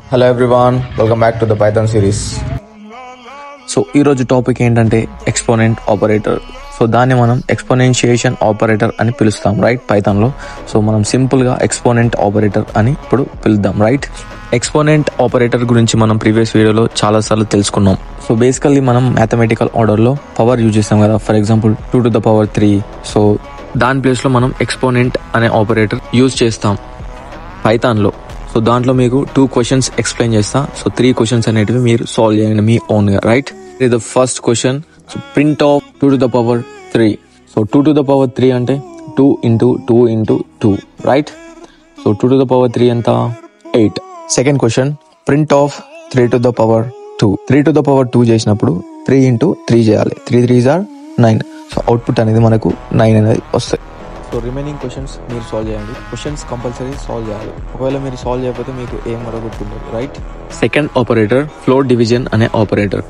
Hello everyone, welcome back to the Python series. So ఈరోజు topic ఏంటంటే exponent operator. So దాన్ని మనం exponentiation operator అని పిలుస్తాం, రైట్? పైథాన్లో. సో మనం సింపుల్గా ఎక్స్పోనెంట్ ఆపరేటర్ అని ఇప్పుడు పిలుద్దాం, రైట్? ఎక్స్పోనెంట్ ఆపరేటర్ గురించి మనం ప్రీవియస్ వీడియోలో చాలాసార్లు తెలుసుకున్నాం. సో బేసికల్లీ మనం మ్యాథమెటికల్ ఆర్డర్లో పవర్ యూజ్ చేస్తాం కదా. For example 2⁻3. సో దాని ప్లేస్లో మనం ఎక్స్పోనెంట్ అనే ఆపరేటర్ యూజ్ చేస్తాం పైథాన్లో. సో దాంట్లో మీకు 2 క్వశ్చన్స్ ఎక్స్ప్లెయిన్ చేస్తా. సో 3 క్వశ్చన్స్ అనేటివి మీరు సాల్వ్ చేయండి మీ ఓన్గా, రైట్? ఇది the first question. So print of 2⁻3. So 2⁻3 అంటే 2 × 2 × 2, రైట్? సో 2⁻3 ఎంత? 8. Second question, print of 3⁻2. 3⁻2 చేసినప్పుడు 3 × 3 చేయాలి. 3 3s are 9. సో అవుట్పుట్ అనేది మనకు 9 అనేది వస్తాయి. సో రిమైనింగ్ క్వశ్చన్స్ మీరు సాల్వ్ చేయండి. క్వశ్చన్స్ కంపల్సరీ సాల్వ్ చేయాలి. ఒకవేళ మీరు సాల్వ్ చేయకపోతే మీకు ఏం కూడా గుర్తుండదు, right? Second operator float division అనే ఆపరేటర్.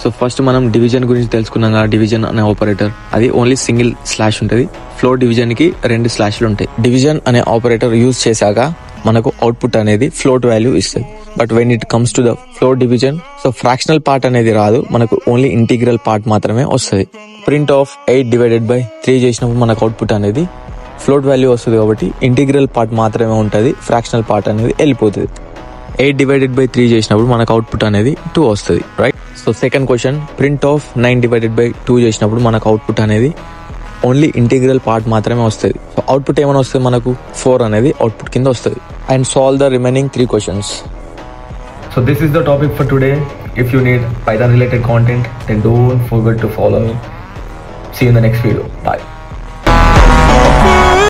సో ఫస్ట్ మనం డివిజన్ గురించి తెలుసుకున్నాం కదా. డివిజన్ అనే ఆపరేటర్ అది ఓన్లీ సింగిల్ స్లాష్ ఉంటుంది. ఫ్లోట్ డివిజన్ కి 2 స్లాష్లు ఉంటాయి. డివిజన్ అనే ఆపరేటర్ యూజ్ చేశాక మనకు అవుట్పుట్ అనేది ఫ్లోట్ వాల్యూ ఇస్తుంది. But when it comes to the float division, so fractional part అనేది రాదు, మనకు ఓన్లీ ఇంటిగ్రల్ పార్ట్ మాత్రమే వస్తుంది. ప్రింట్ ఆఫ్ 8/3 చేసినప్పుడు మనకు అవుట్పుట్ అనేది ఫ్లోట్ వాల్యూ వస్తుంది కాబట్టి ఇంటిగ్రల్ పార్ట్ మాత్రమే ఉంటుంది, ఫ్రాక్షనల్ పార్ట్ అనేది వెళ్ళిపోతుంది. 8/3 చేసినప్పుడు మనకు అవుట్పుట్ అనేది 2 వస్తుంది, right? So second question, print of 9/2 చేసినప్పుడు మనకు అవుట్పుట్ అనేది ఓన్లీ ఇంటిగ్రల్ పార్ట్ మాత్రమే వస్తుంది. సో అవుట్పుట్ ఏమైనా వస్తుంది మనకు 4 అనేది అవుట్పుట్ కింద వస్తుంది. And solve the remaining 3 questions. So this is the topic for today. If you need Python related content, then don't forget to follow me. See you in the next video. Bye.